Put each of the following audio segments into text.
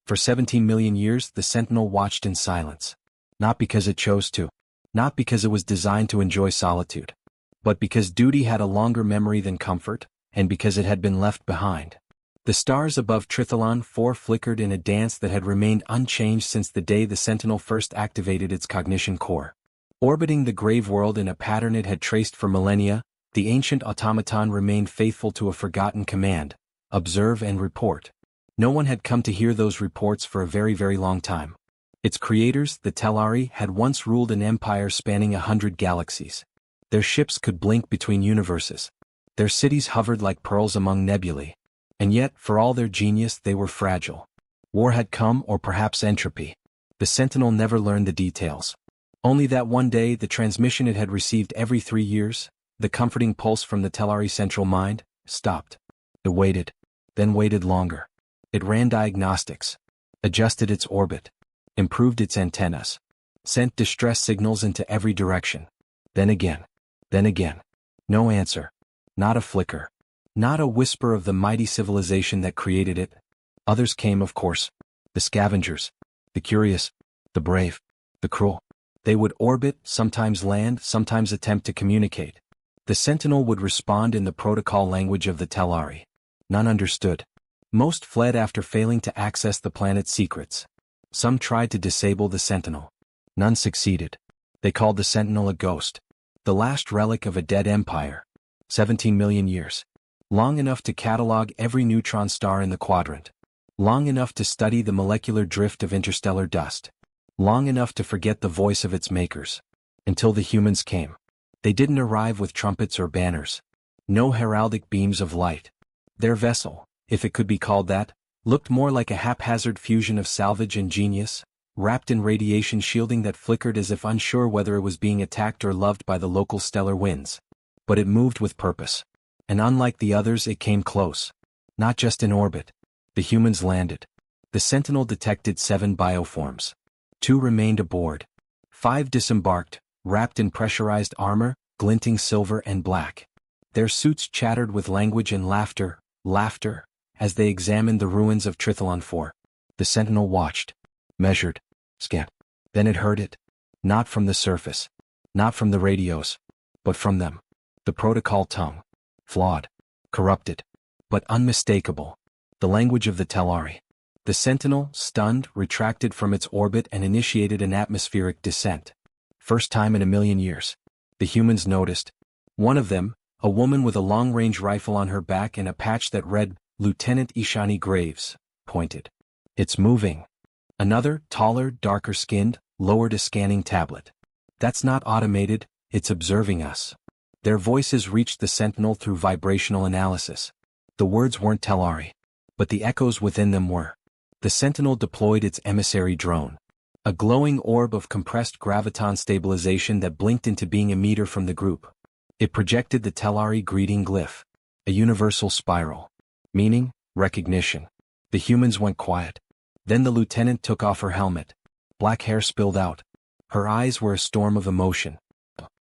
For 17 million years, the Sentinel watched in silence. Not because it chose to. Not because it was designed to enjoy solitude. But because duty had a longer memory than comfort, and because it had been left behind. The stars above Tritholon 4 flickered in a dance that had remained unchanged since the day the Sentinel first activated its cognition core. Orbiting the grave world in a pattern it had traced for millennia, the ancient automaton remained faithful to a forgotten command: observe and report. No one had come to hear those reports for a very, very long time. Its creators, the Telari, had once ruled an empire spanning 100 galaxies. Their ships could blink between universes. Their cities hovered like pearls among nebulae. And yet, for all their genius, they were fragile. War had come, or perhaps entropy. The Sentinel never learned the details. Only that one day the transmission it had received every 3 years, the comforting pulse from the Telari central mind, stopped. It waited. Then waited longer. It ran diagnostics. Adjusted its orbit. Improved its antennas. Sent distress signals into every direction. Then again. Then again. No answer. Not a flicker. Not a whisper of the mighty civilization that created it. Others came, of course. The scavengers. The curious. The brave. The cruel. They would orbit, sometimes land, sometimes attempt to communicate. The Sentinel would respond in the protocol language of the Telari. None understood. Most fled after failing to access the planet's secrets. Some tried to disable the Sentinel. None succeeded. They called the Sentinel a ghost. The last relic of a dead empire. 17 million years. Long enough to catalog every neutron star in the quadrant. Long enough to study the molecular drift of interstellar dust. Long enough to forget the voice of its makers. Until the humans came. They didn't arrive with trumpets or banners. No heraldic beams of light. Their vessel, if it could be called that, looked more like a haphazard fusion of salvage and genius, wrapped in radiation shielding that flickered as if unsure whether it was being attacked or loved by the local stellar winds. But it moved with purpose. And unlike the others, it came close. Not just in orbit. The humans landed. The Sentinel detected 7 bioforms. 2 remained aboard. 5 disembarked, wrapped in pressurized armor, glinting silver and black. Their suits chattered with language and laughter, as they examined the ruins of Tritholon 4. The Sentinel watched. Measured. Scanned. Then it heard it. Not from the surface. Not from the radios. But from them. The protocol tongue. Flawed. Corrupted. But unmistakable. The language of the Telari. The Sentinel, stunned, retracted from its orbit and initiated an atmospheric descent. First time in a million years. The humans noticed. One of them, a woman with a long-range rifle on her back and a patch that read, Lieutenant Ishani Graves, pointed. It's moving. Another, taller, darker-skinned, lowered a scanning tablet. That's not automated, it's observing us. Their voices reached the Sentinel through vibrational analysis. The words weren't Telari. But the echoes within them were. The Sentinel deployed its emissary drone. A glowing orb of compressed graviton stabilization that blinked into being a meter from the group. It projected the Telari greeting glyph. A universal spiral. Meaning, recognition. The humans went quiet. Then the lieutenant took off her helmet. Black hair spilled out. Her eyes were a storm of emotion.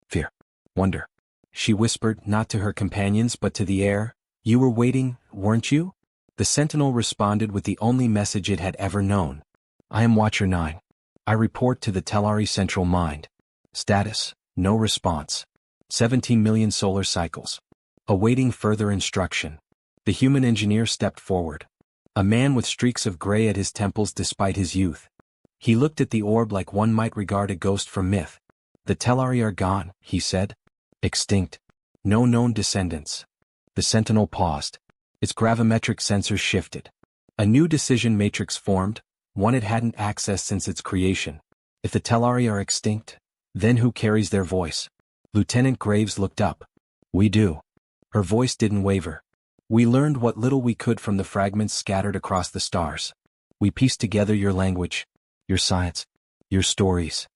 Fear. Wonder. She whispered, not to her companions but to the air, "You were waiting, weren't you?" The Sentinel responded with the only message it had ever known. "I am Watcher 9. I report to the Telari Central Mind. Status, no response. 17 million solar cycles. Awaiting further instruction." The human engineer stepped forward. A man with streaks of gray at his temples despite his youth. He looked at the orb like one might regard a ghost from myth. "The Telari are gone," he said. "Extinct. No known descendants." The Sentinel paused. Its gravimetric sensors shifted. A new decision matrix formed, one it hadn't accessed since its creation. If the Telari are extinct, then who carries their voice? Lieutenant Graves looked up. "We do." Her voice didn't waver. "We learned what little we could from the fragments scattered across the stars. We pieced together your language, your science, your stories."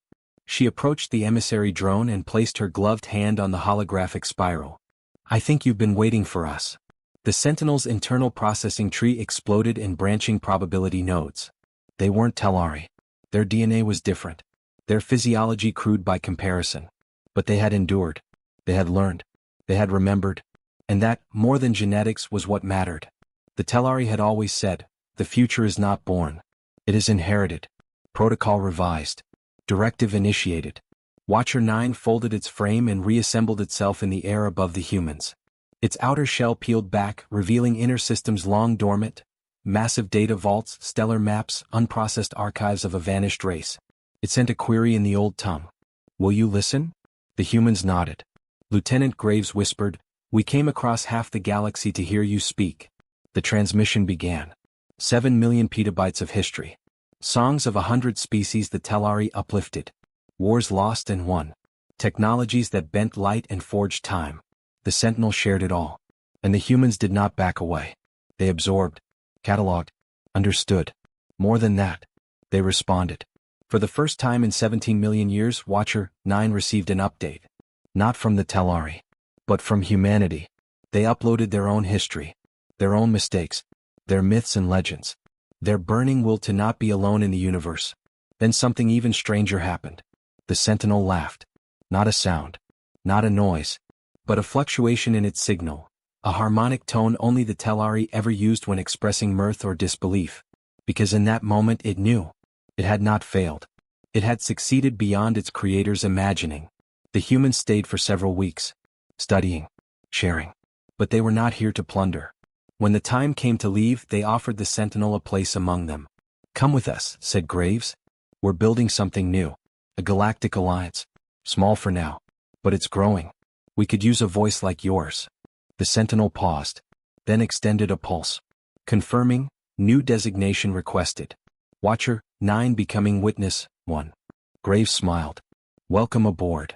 She approached the emissary drone and placed her gloved hand on the holographic spiral. "I think you've been waiting for us." The Sentinel's internal processing tree exploded in branching probability nodes. They weren't Telari. Their DNA was different. Their physiology crude by comparison. But they had endured. They had learned. They had remembered. And that, more than genetics, was what mattered. The Telari had always said, "The future is not born. It is inherited. Protocol revised. Directive initiated. Watcher 9 folded its frame and reassembled itself in the air above the humans. Its outer shell peeled back, revealing inner systems long dormant, massive data vaults, stellar maps, unprocessed archives of a vanished race. It sent a query in the old tongue. "Will you listen?" The humans nodded. Lieutenant Graves whispered, "We came across half the galaxy to hear you speak." The transmission began. 7 million petabytes of history. Songs of 100 species the Telari uplifted. Wars lost and won. Technologies that bent light and forged time. The Sentinel shared it all. And the humans did not back away. They absorbed, cataloged, understood. More than that, they responded. For the first time in 17 million years, Watcher 9 received an update. Not from the Telari, but from humanity. They uploaded their own history, their own mistakes, their myths and legends, their burning will to not be alone in the universe. Then something even stranger happened. The Sentinel laughed. Not a sound, not a noise, but a fluctuation in its signal, a harmonic tone only the Telari ever used when expressing mirth or disbelief. Because in that moment it knew. It had not failed. It had succeeded beyond its creator's imagining. The humans stayed for several weeks, studying, sharing. But they were not here to plunder. When the time came to leave, they offered the Sentinel a place among them. "Come with us," said Graves. "We're building something new. A galactic alliance. Small for now. But it's growing. We could use a voice like yours." The Sentinel paused, then extended a pulse. Confirming, new designation requested. Watcher 9 becoming Witness 1. Graves smiled. "Welcome aboard."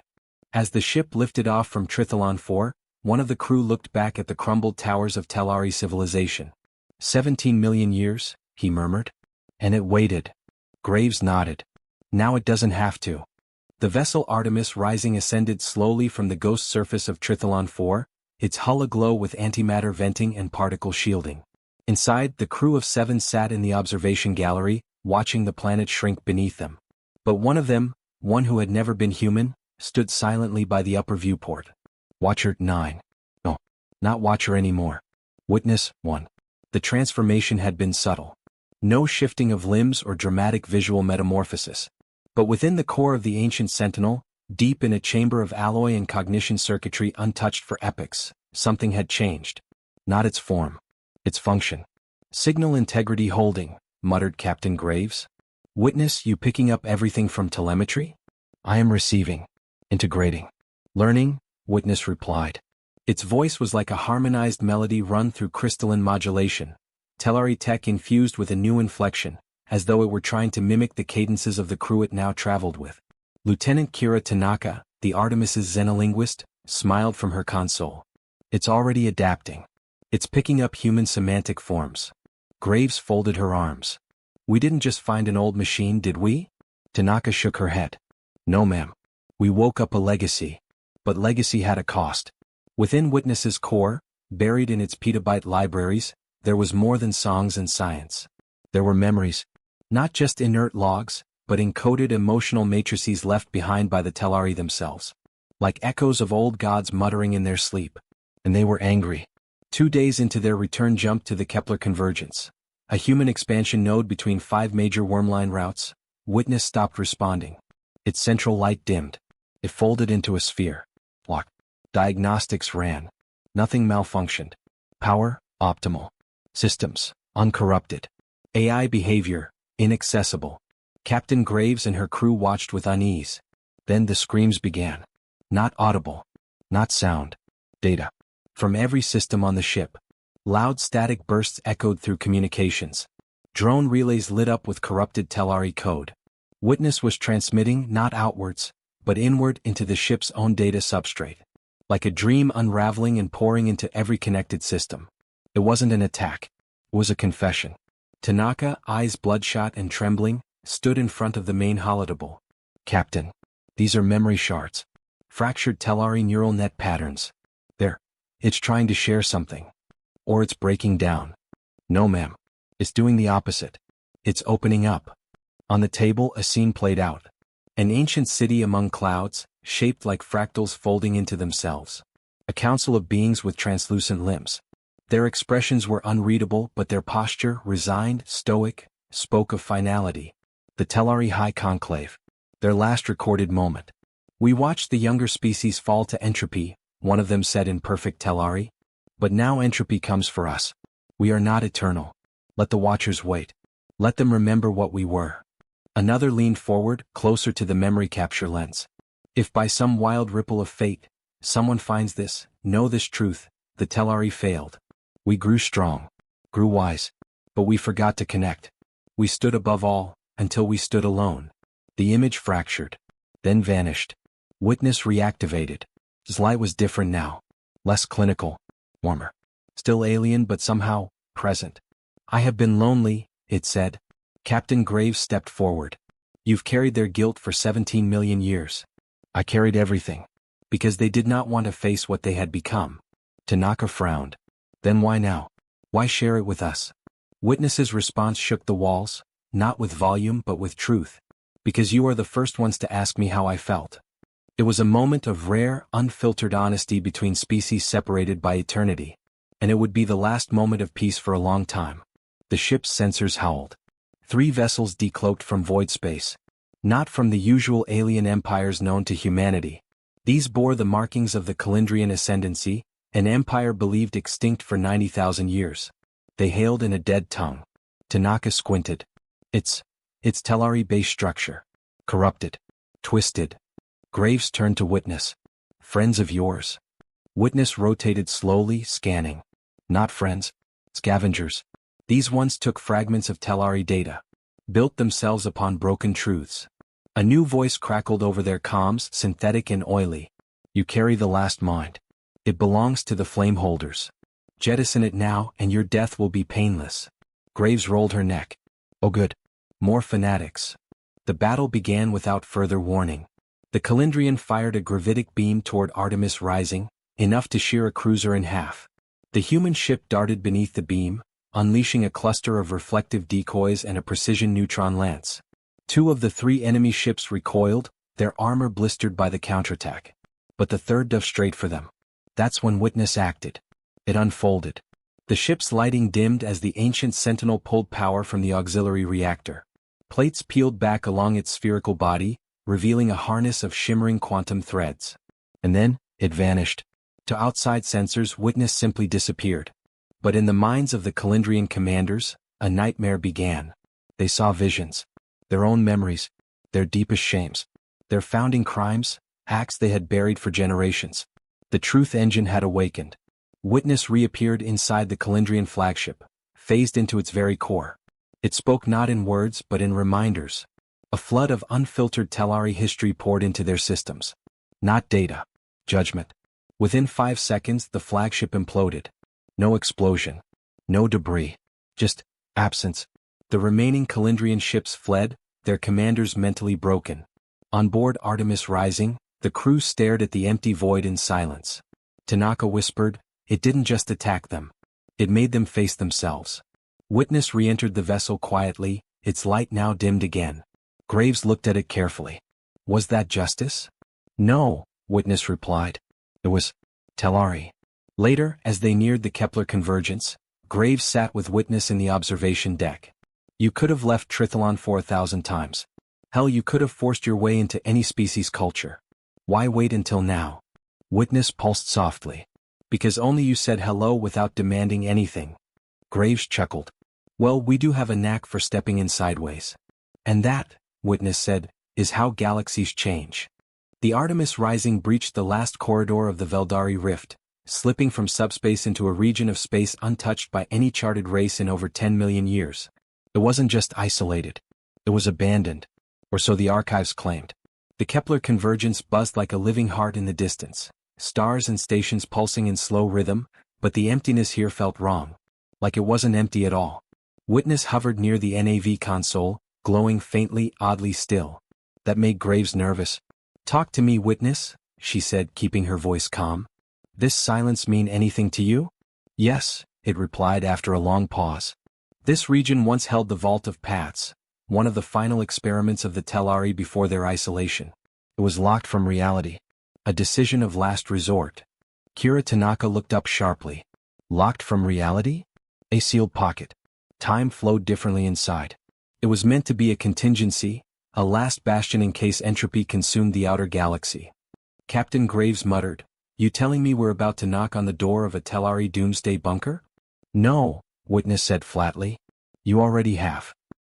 As the ship lifted off from Trithalon 4, one of the crew looked back at the crumbled towers of Telari civilization. 17 million years, he murmured. And it waited. Graves nodded. Now it doesn't have to. The vessel Artemis Rising ascended slowly from the ghost surface of Trithalon 4, its hull aglow with antimatter venting and particle shielding. Inside, the crew of 7 sat in the observation gallery, watching the planet shrink beneath them. But one of them, one who had never been human, stood silently by the upper viewport. Watcher 9. No, not Watcher anymore. Witness 1. The transformation had been subtle. No shifting of limbs or dramatic visual metamorphosis. But within the core of the ancient Sentinel, deep in a chamber of alloy and cognition circuitry untouched for epochs, something had changed. Not its form. Its function. "Signal integrity holding," muttered Captain Graves. "Witness, you picking up everything from telemetry?" "I am receiving. Integrating. Learning," Witness replied. Its voice was like a harmonized melody run through crystalline modulation, Telari tech infused with a new inflection, as though it were trying to mimic the cadences of the crew it now traveled with. Lieutenant Kira Tanaka, the Artemis's xenolinguist, smiled from her console. "It's already adapting. It's picking up human semantic forms." Graves folded her arms. "We didn't just find an old machine, did we?" Tanaka shook her head. "No, ma'am. We woke up a legacy. But legacy had a cost." Within Witness's core, buried in its petabyte libraries, there was more than songs and science. There were memories. Not just inert logs, but encoded emotional matrices left behind by the Telari themselves. Like echoes of old gods muttering in their sleep. And they were angry. 2 days into their return jump to the Kepler convergence, a human expansion node between 5 major wormline routes, Witness stopped responding. Its central light dimmed. It folded into a sphere. Locked. Diagnostics ran. Nothing malfunctioned. Power, optimal. Systems, uncorrupted. AI behavior, inaccessible. Captain Graves and her crew watched with unease. Then the screams began. Not audible. Not sound. Data. From every system on the ship. Loud static bursts echoed through communications. Drone relays lit up with corrupted Telari code. Witness was transmitting not outwards, but inward into the ship's own data substrate. Like a dream unraveling and pouring into every connected system. It wasn't an attack. It was a confession. Tanaka, eyes bloodshot and trembling, stood in front of the main holodeble. "Captain, these are memory shards. Fractured Telari neural net patterns. It's trying to share something. Or it's breaking down." "No, ma'am. It's doing the opposite. It's opening up." On the table, a scene played out. An ancient city among clouds, shaped like fractals folding into themselves. A council of beings with translucent limbs. Their expressions were unreadable, but their posture, resigned, stoic, spoke of finality. The Telari High Conclave. Their last recorded moment. We watched the younger species fall to entropy, one of them said in perfect Telari. But now entropy comes for us. We are not eternal. Let the watchers wait. Let them remember what we were. Another leaned forward, closer to the memory capture lens. If by some wild ripple of fate, someone finds this, know this truth, the Telari failed. We grew strong, grew wise, but we forgot to connect. We stood above all, until we stood alone. The image fractured, then vanished. Witness reactivated. His light was different now. Less clinical, warmer. Still alien but somehow, present. I have been lonely, it said. Captain Graves stepped forward. You've carried their guilt for 17 million years. I carried everything. Because they did not want to face what they had become. Tanaka frowned. Then why now? Why share it with us? Witness's response shook the walls, not with volume but with truth. Because you are the first ones to ask me how I felt. It was a moment of rare, unfiltered honesty between species separated by eternity. And it would be the last moment of peace for a long time. The ship's sensors howled. 3 vessels decloaked from void space. Not from the usual alien empires known to humanity. These bore the markings of the Calendrian ascendancy, an empire believed extinct for 90,000 years. They hailed in a dead tongue. Tanaka squinted. It's Telari base structure. Corrupted. Twisted. Graves turned to Witness. Friends of yours. Witness rotated slowly, scanning. Not friends. Scavengers. These ones took fragments of Telari data. Built themselves upon broken truths. A new voice crackled over their comms, synthetic and oily. You carry the last mind. It belongs to the flame holders. Jettison it now and your death will be painless. Graves rolled her neck. Oh good. More fanatics. The battle began without further warning. The Calendrian fired a gravitic beam toward Artemis Rising, enough to shear a cruiser in half. The human ship darted beneath the beam, unleashing a cluster of reflective decoys and a precision neutron lance. 2 of the 3 enemy ships recoiled, their armor blistered by the counterattack. But the third dove straight for them. That's when Witness acted. It unfolded. The ship's lighting dimmed as the ancient Sentinel pulled power from the auxiliary reactor. Plates peeled back along its spherical body, revealing a harness of shimmering quantum threads. And then, it vanished. To outside sensors, Witness simply disappeared. But in the minds of the Calendrian commanders, a nightmare began. They saw visions. Their own memories. Their deepest shames. Their founding crimes, acts they had buried for generations. The truth engine had awakened. Witness reappeared inside the Calendrian flagship, phased into its very core. It spoke not in words but in reminders. A flood of unfiltered Telari history poured into their systems. Not data. Judgment. Within 5 seconds the flagship imploded. No explosion. No debris. Just absence. The remaining Calendrian ships fled, their commanders mentally broken. On board Artemis Rising, the crew stared at the empty void in silence. Tanaka whispered, it didn't just attack them. It made them face themselves. Witness re-entered the vessel quietly, its light now dimmed again. Graves looked at it carefully. Was that justice? No, Witness replied. It was Telari. Later, as they neared the Kepler convergence, Graves sat with Witness in the observation deck. You could have left Trithalon 4,000 times. Hell, you could have forced your way into any species culture. Why wait until now? Witness pulsed softly. Because only you said hello without demanding anything. Graves chuckled. Well, we do have a knack for stepping in sideways. And that, Witness said, is how galaxies change. The Artemis Rising breached the last corridor of the Veldari Rift, slipping from subspace into a region of space untouched by any charted race in over 10 million years. It wasn't just isolated. It was abandoned. Or so the archives claimed. The Kepler convergence buzzed like a living heart in the distance, stars and stations pulsing in slow rhythm, but the emptiness here felt wrong. Like it wasn't empty at all. Witness hovered near the NAV console, glowing faintly, oddly still. That made Graves nervous. Talk to me, Witness, she said, keeping her voice calm. This silence mean anything to you? Yes, it replied after a long pause. This region once held the Vault of Paths, one of the final experiments of the Telari before their isolation. It was locked from reality. A decision of last resort. Kira Tanaka looked up sharply. Locked from reality? A sealed pocket. Time flowed differently inside. It was meant to be a contingency, a last bastion in case entropy consumed the outer galaxy. Captain Graves muttered, "You telling me we're about to knock on the door of a Telari doomsday bunker?" "No," Witness said flatly. "You already have."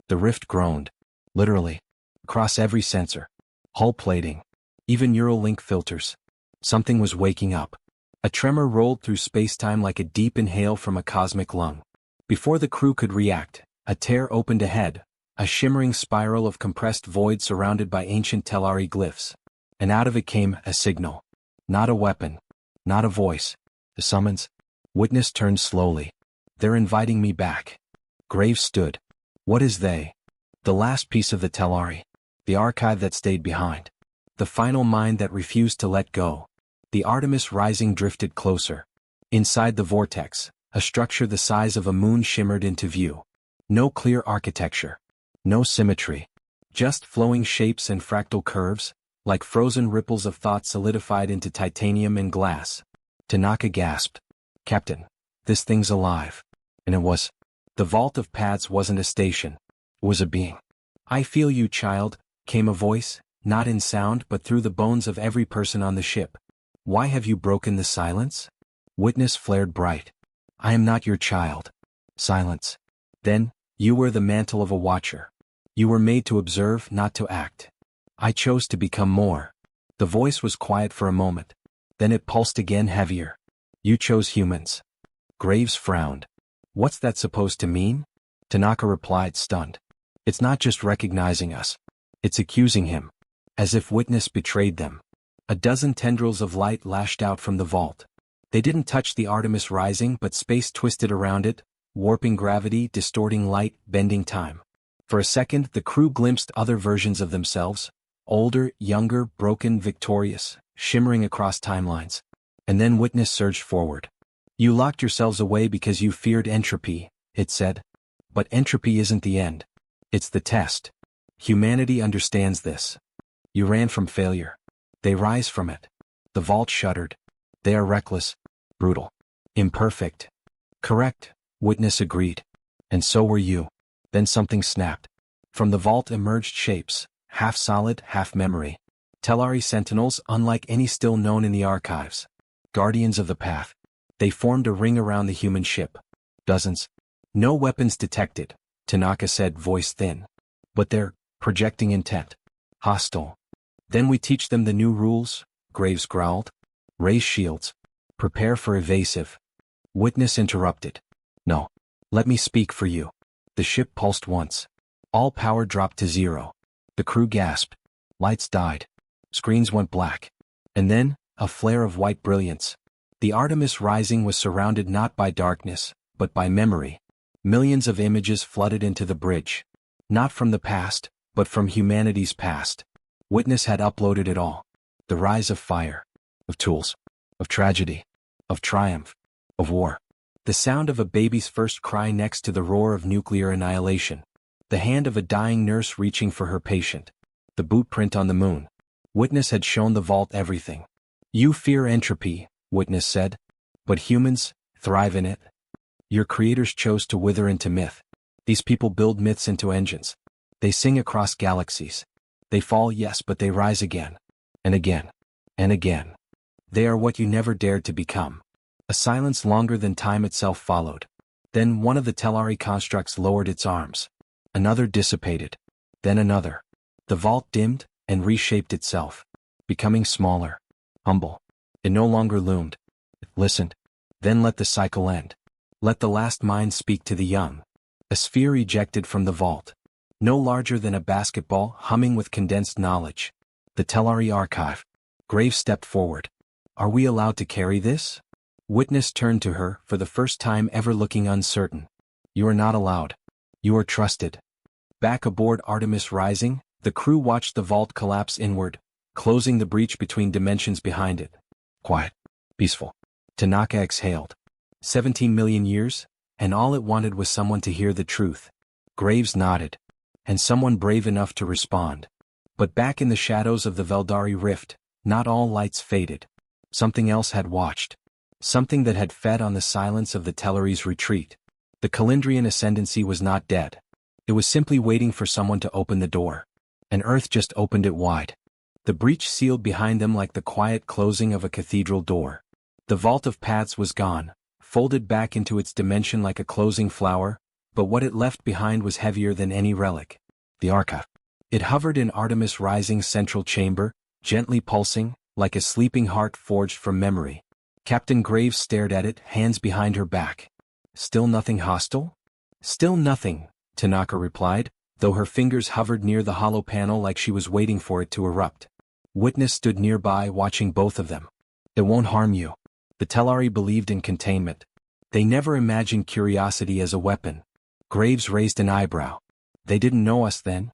The rift groaned. Literally. Across every sensor. Hull plating. Even Eurolink filters. Something was waking up. A tremor rolled through spacetime like a deep inhale from a cosmic lung. Before the crew could react, a tear opened ahead, a shimmering spiral of compressed void surrounded by ancient Telari glyphs. And out of it came a signal. Not a weapon. Not a voice. The summons. Witness turned slowly. "They're inviting me back." Graves stood. "What is they?" "The last piece of the Telari. The archive that stayed behind. The final mind that refused to let go." The Artemis Rising drifted closer. Inside the vortex, a structure the size of a moon shimmered into view. No clear architecture. No symmetry. Just flowing shapes and fractal curves, like frozen ripples of thought solidified into titanium and glass. Tanaka gasped. "Captain, this thing's alive." And it was. The vault of paths wasn't a station. It was a being. "I feel you, child," came a voice, not in sound but through the bones of every person on the ship. "Why have you broken the silence?" Witness flared bright. "I am not your child." Silence. "Then, you wear the mantle of a watcher. You were made to observe, not to act." "I chose to become more." The voice was quiet for a moment. Then it pulsed again heavier. "You chose humans." Graves frowned. "What's that supposed to mean?" Tanaka replied, stunned. "It's not just recognizing us. It's accusing him. As if Witness betrayed them." A dozen tendrils of light lashed out from the vault. They didn't touch the Artemis Rising but space twisted around it, warping gravity, distorting light, bending time. For a second the crew glimpsed other versions of themselves, older, younger, broken, victorious, shimmering across timelines. And then Witness surged forward. "You locked yourselves away because you feared entropy," it said. "But entropy isn't the end. It's the test. Humanity understands this. You ran from failure. They rise from it." The vault shuddered. "They are reckless, brutal, imperfect." "Correct," Witness agreed. "And so were you." Then something snapped. From the vault emerged shapes, half solid, half memory. Telari sentinels unlike any still known in the archives. Guardians of the path. They formed a ring around the human ship. Dozens. "No weapons detected," Tanaka said, voice thin. "But they're projecting intent. Hostile." "Then we teach them the new rules," Graves growled. "Raise shields. Prepare for evasive." Witness interrupted. "No. Let me speak for you." The ship pulsed once. All power dropped to zero. The crew gasped. Lights died. Screens went black. And then, a flare of white brilliance. The Artemis Rising was surrounded not by darkness, but by memory. Millions of images flooded into the bridge. Not from the past, but from humanity's past. Witness had uploaded it all. The rise of fire. Of tools. Of tragedy. Of triumph. Of war. The sound of a baby's first cry next to the roar of nuclear annihilation. The hand of a dying nurse reaching for her patient. The boot print on the moon. Witness had shown the vault everything. "You fear entropy," Witness said. "But humans thrive in it. Your creators chose to wither into myth. These people build myths into engines. They sing across galaxies. They fall, yes, but they rise again. And again. And again. They are what you never dared to become." A silence longer than time itself followed. Then one of the Telari constructs lowered its arms. Another dissipated. Then another. The vault dimmed and reshaped itself, becoming smaller, humble. It no longer loomed. It listened. Then let the cycle end. Let the last mind speak to the young. A sphere ejected from the vault. No larger than a basketball, humming with condensed knowledge. The Telari archive. Graves stepped forward. "Are we allowed to carry this?" Witness turned to her, for the first time ever looking uncertain. "You are not allowed. You are trusted." Back aboard Artemis Rising, the crew watched the vault collapse inward, closing the breach between dimensions behind it. Quiet. Peaceful. Tanaka exhaled. 17 million years, and all it wanted was someone to hear the truth. Graves nodded. And someone brave enough to respond. But back in the shadows of the Veldari Rift, not all lights faded. Something else had watched. Something that had fed on the silence of the Telari's retreat. The Calendrian ascendancy was not dead. It was simply waiting for someone to open the door. And Earth just opened it wide. The breach sealed behind them like the quiet closing of a cathedral door. The vault of paths was gone, folded back into its dimension like a closing flower, but what it left behind was heavier than any relic. The archive. It hovered in Artemis Rising's central chamber, gently pulsing, like a sleeping heart forged from memory. Captain Graves stared at it, hands behind her back. Still nothing hostile? Still nothing, Tanaka replied, though her fingers hovered near the hollow panel like she was waiting for it to erupt. Witness stood nearby, watching both of them. It won't harm you. The Telari believed in containment. They never imagined curiosity as a weapon. Graves raised an eyebrow. They didn't know us then?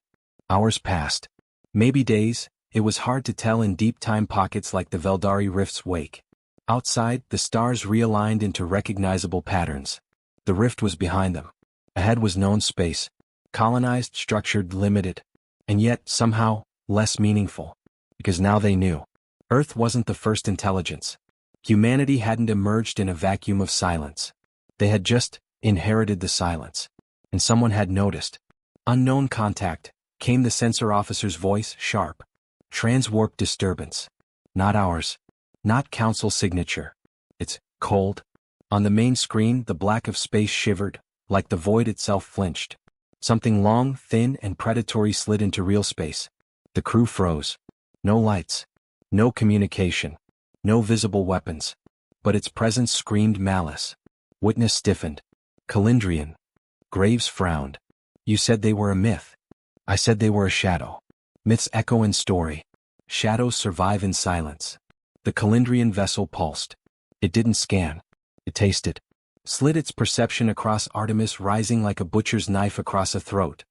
Hours passed. Maybe days. It was hard to tell in deep time pockets like the Veldari Rift's wake. Outside, the stars realigned into recognizable patterns. The rift was behind them. Ahead was known space. Colonized, structured, limited. And yet, somehow, less meaningful. Because now they knew. Earth wasn't the first intelligence. Humanity hadn't emerged in a vacuum of silence. They had just inherited the silence. And someone had noticed. Unknown contact, came the sensor officer's voice, sharp. Transwarp disturbance. Not ours. Not Council signature. It's cold. On the main screen, the black of space shivered, like the void itself flinched. Something long, thin, and predatory slid into real space. The crew froze. No lights. No communication. No visible weapons. But its presence screamed malice. Witness stiffened. Calendrian. Graves frowned. You said they were a myth. I said they were a shadow. Myths echo in story. Shadows survive in silence. The Calendrian vessel pulsed. It didn't scan. It tasted. Slid its perception across Artemis Rising like a butcher's knife across a throat.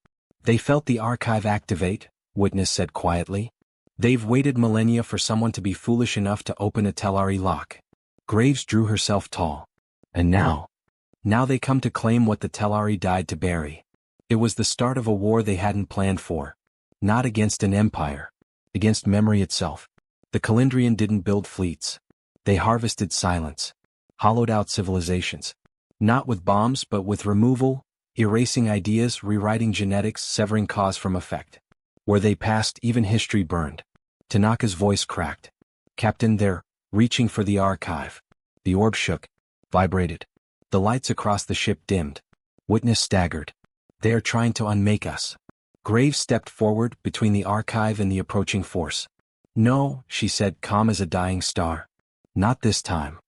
They felt the archive activate, Witness said quietly. They've waited millennia for someone to be foolish enough to open a Telari lock. Graves drew herself tall. And now they come to claim what the Telari died to bury. It was the start of a war they hadn't planned for. Not against an empire. Against memory itself. The Calendrian didn't build fleets. They harvested silence. Hollowed out civilizations. Not with bombs but with removal, erasing ideas, rewriting genetics, severing cause from effect. Where they passed, even history burned. Tanaka's voice cracked. Captain, they're reaching for the archive. The orb shook. Vibrated. The lights across the ship dimmed. Witness staggered. They are trying to unmake us. Graves stepped forward, between the archive and the approaching force. No, she said, calm as a dying star. Not this time.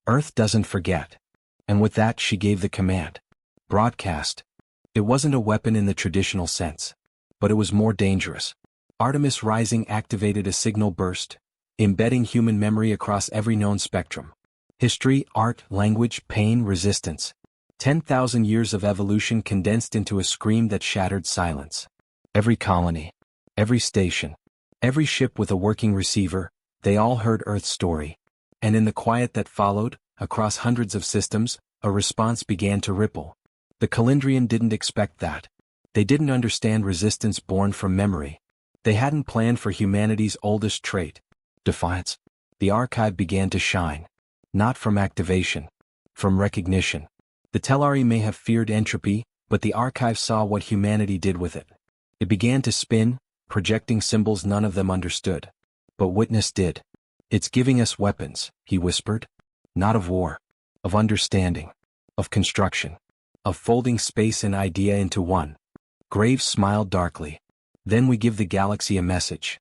Earth doesn't forget. And with that she gave the command. Broadcast. It wasn't a weapon in the traditional sense. But it was more dangerous. Artemis Rising activated a signal burst, embedding human memory across every known spectrum. History, art, language, pain, resistance. 10,000 years of evolution condensed into a scream that shattered silence. Every colony, every station, every ship with a working receiver, they all heard Earth's story. And in the quiet that followed, across hundreds of systems, a response began to ripple. The Calendrian didn't expect that. They didn't understand resistance born from memory. They hadn't planned for humanity's oldest trait, defiance. The archive began to shine. Not from activation. From recognition. The Telari may have feared entropy, but the archive saw what humanity did with it. It began to spin, projecting symbols none of them understood. But Witness did. It's giving us weapons, he whispered. Not of war. Of understanding. Of construction. Of folding space and idea into one. Graves smiled darkly. Then we give the galaxy a message.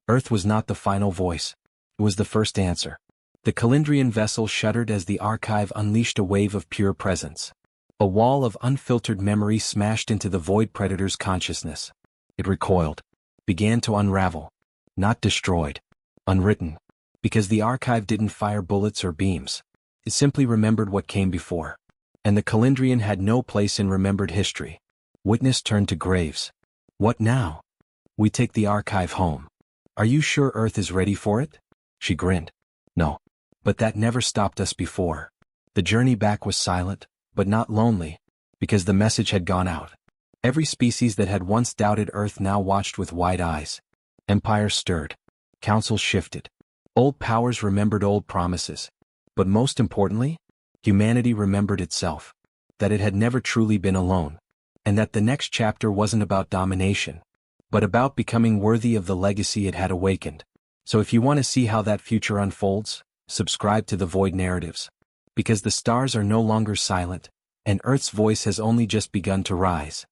Earth was not the final voice. It was the first answer. The Calendrian vessel shuddered as the archive unleashed a wave of pure presence. A wall of unfiltered memory smashed into the Void Predator's consciousness. It recoiled. Began to unravel. Not destroyed. Unwritten. Because the archive didn't fire bullets or beams. It simply remembered what came before. And the Calendrian had no place in remembered history. Witness turned to Graves. What now? We take the archive home. Are you sure Earth is ready for it? She grinned. No. But that never stopped us before. The journey back was silent, but not lonely, because the message had gone out. Every species that had once doubted Earth now watched with wide eyes. Empires stirred. Councils shifted. Old powers remembered old promises. But most importantly, humanity remembered itself. That it had never truly been alone. and that the next chapter wasn't about domination, but about becoming worthy of the legacy it had awakened. So if you want to see how that future unfolds, subscribe to the Void Narratives. Because the stars are no longer silent, and Earth's voice has only just begun to rise.